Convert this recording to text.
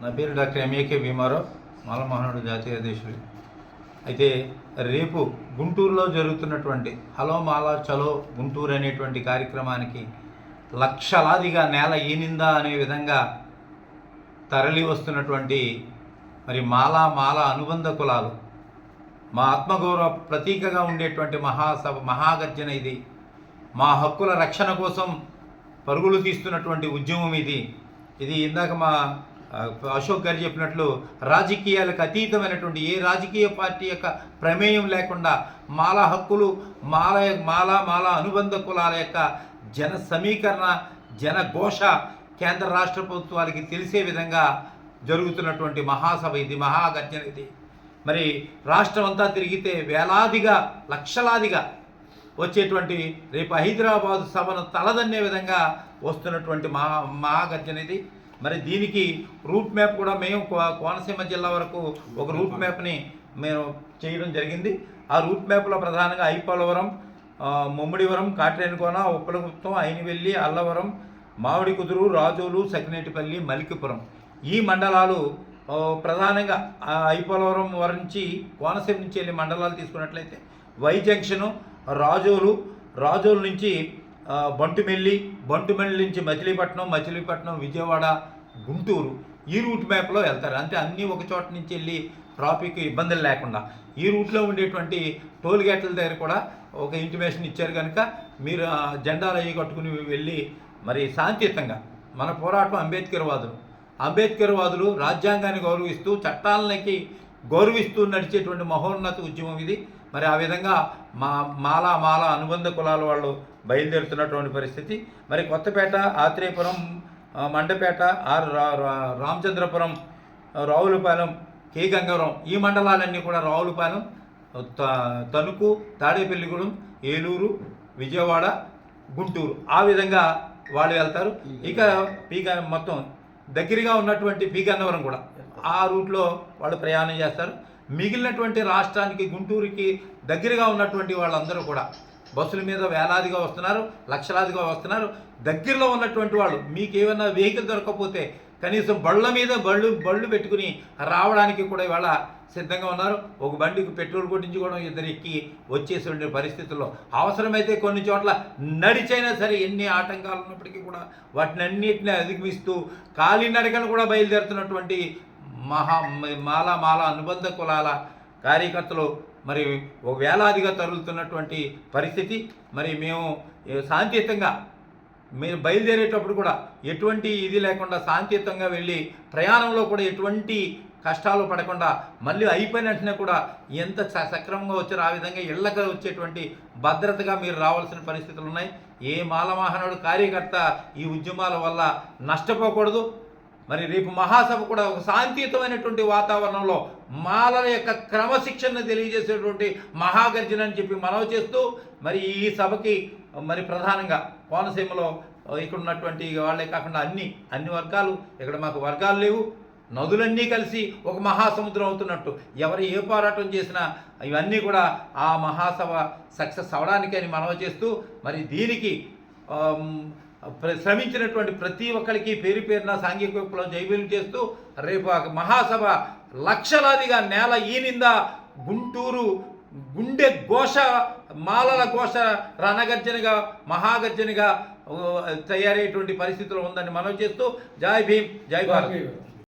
నా పేరు doctor MAK Bhimarao, మాలమహనుడు జాతీయ అధ్యక్షుడు. అయితే రేపు గుంటూరులో జరుగుతున్నటువంటి హలో మాలా చలో గుంటూరు అనేటువంటి కార్యక్రమానికి లక్షలాదిగా నేల ఈనిందా అనే విధంగా తరలి వస్తున్నటువంటి మరి మాల అనుబంధ కులాలు, మా ఆత్మగౌరవ ప్రతీకగా ఉండేటువంటి మహాసభ, మహాగర్జన ఇది. మా హక్కుల రక్షణ కోసం పరుగులు తీస్తున్నటువంటి ఉద్యమం ఇది. ఇందాక మా అశోక్ గారు చెప్పినట్లు రాజకీయాలకు అతీతమైనటువంటి ఏ రాజకీయ పార్టీ యొక్క ప్రమేయం లేకుండా మాల హక్కులు, మాల అనుబంధ కులాల యొక్క జన సమీకరణ, జన ఘోష కేంద్ర రాష్ట్ర ప్రభుత్వాలకి తెలిసే విధంగా జరుగుతున్నటువంటి మహాసభ ఇది, మహాగర్జన ఇది. మరి రాష్ట్రం అంతా తిరిగితే వేలాదిగా, లక్షలాదిగా వచ్చేటువంటి రేపు హైదరాబాదు సభను తలదన్నే విధంగా వస్తున్నటువంటి మహాగర్జన ఇది. మరి దీనికి రూట్ మ్యాప్ కూడా మేము కోనసీమ జిల్లా వరకు ఒక రూట్ మ్యాప్ని మేము చేయడం జరిగింది. ఆ రూట్ మ్యాప్లో ప్రధానంగా ఐపోలవరం, ముమ్మిడివరం, కాట్రేనికోన, ఉప్పలగుప్తం, అయినవెల్లి, అల్లవరం, మామిడి కుదురు, రాజోలు, సకినేటిపల్లి, మలికిపురం ఈ మండలాలు ప్రధానంగా. ఐపోలవరం నుంచి కోనసీమ నుంచి వెళ్ళి మండలాలు తీసుకున్నట్లయితే వై జంక్షను, రాజోలు నుంచి బంటుమెల్లి నుంచి మచిలీపట్నం, విజయవాడ, గుంటూరు ఈ రూట్ మ్యాప్లో వెళ్తారు. అంటే అన్నీ ఒక చోట నుంచి వెళ్ళి ట్రాఫిక్ ఇబ్బందులు లేకుండా ఈ రూట్లో ఉండేటువంటి టోల్ గేట్ల దగ్గర కూడా ఒక ఇంటిమేషన్ ఇచ్చారు. కనుక మీరు జెండాలు అవి కట్టుకుని వెళ్ళి మరి శాంతియుతంగా మన పోరాటం అంబేద్కర్వాదులు రాజ్యాంగాన్ని గౌరవిస్తూ, చట్టాలకి గౌరవిస్తూ నడిచేటువంటి మహోన్నత ఉద్యమం ఇది. మరి ఆ విధంగా మాల అనుబంధ కులాల వాళ్ళు బయలుదేరుతున్నటువంటి పరిస్థితి. మరి కొత్తపేట, ఆత్రేయపురం, మండపేట, రామచంద్రపురం, రావులపాలెం, కే గంగవరం ఈ మండలాలన్నీ కూడా రావులపాలెం, తణుకు, తాడేపల్లిగూడెం, ఏలూరు, విజయవాడ, గుంటూరు ఆ విధంగా వాళ్ళు వెళ్తారు. ఇక మొత్తం దగ్గరగా ఉన్నటువంటి గన్నవరం కూడా ఆ రూట్లో వాళ్ళు ప్రయాణం చేస్తారు. మిగిలినటువంటి రాష్ట్రానికి, గుంటూరుకి దగ్గరగా ఉన్నటువంటి వాళ్ళందరూ కూడా బస్సుల మీద వేలాదిగా వస్తున్నారు, లక్షలాదిగా వస్తున్నారు. దగ్గరలో ఉన్నటువంటి వాళ్ళు మీకు ఏమైనా వెహికల్ దొరకకపోతే కనీసం బళ్ళ మీద బళ్ళు పెట్టుకుని రావడానికి కూడా ఇవాళ సిద్ధంగా ఉన్నారు. ఒక బండికి పెట్రోల్ కొట్టించుకోవడం, ఇద్దరు ఎక్కి వచ్చేసే పరిస్థితుల్లో అవసరమైతే కొన్ని చోట్ల నడిచైనా సరే ఎన్ని ఆటంకాలు ఉన్నప్పటికీ కూడా వాటిని అన్నిటిని అధిగమిస్తూ కాలినడకను కూడా బయలుదేరుతున్నటువంటి మాల అనుబంధ కులాల కార్యకర్తలు మరి ఒక వేలాదిగా తరులుతున్నటువంటి పరిస్థితి. మరి మేము శాంతియుతంగా మీరు బయలుదేరేటప్పుడు కూడా ఎటువంటి ఇది లేకుండా శాంతియుతంగా వెళ్ళి ప్రయాణంలో కూడా ఎటువంటి కష్టాలు పడకుండా మళ్ళీ అయిపోయిన వెంటనే కూడా ఎంత సక్రమంగా వచ్చారో ఆ విధంగా ఇళ్లకు వచ్చేటువంటి భద్రతగా మీరు రావాల్సిన పరిస్థితులు ఉన్నాయి. ఏ మాలమహనుడు కార్యకర్త ఈ ఉద్యమాల వల్ల నష్టపోకూడదు. మరి రేపు మహాసభ కూడా ఒక శాంతియుతమైనటువంటి వాతావరణంలో మాలల యొక్క క్రమశిక్షణను తెలియజేసేటువంటి మహాగర్జన అని చెప్పి మనవి చేస్తూ, మరి ఈ సభకి మరి ప్రధానంగా కోనసీమలో ఇక్కడ ఉన్నటువంటి వాళ్ళే కాకుండా అన్ని వర్గాలు, ఇక్కడ మాకు వర్గాలు లేవు, నదులన్నీ కలిసి ఒక మహాసముద్రం అవుతున్నట్టు ఎవరు ఏ పోరాటం చేసినా ఇవన్నీ కూడా ఆ మహాసభ సక్సెస్ అవడానికని మనవి చేస్తూ, మరి దీనికి శ్రమించినటువంటి ప్రతి ఒక్కరికి పేరు పేరున సాంఘిక విప్లవం జైబీలు చేస్తూ రేపు మహాసభ లక్షలాదిగా నేల ఈనిందా గుంటూరు గుండె ఘోష, మాలల ఘోష రణగర్జనగా, మహాగర్జనగా తయారయ్యేటువంటి పరిస్థితులు ఉందని మనవి చేస్తూ జై భీమ్, జై భారత్.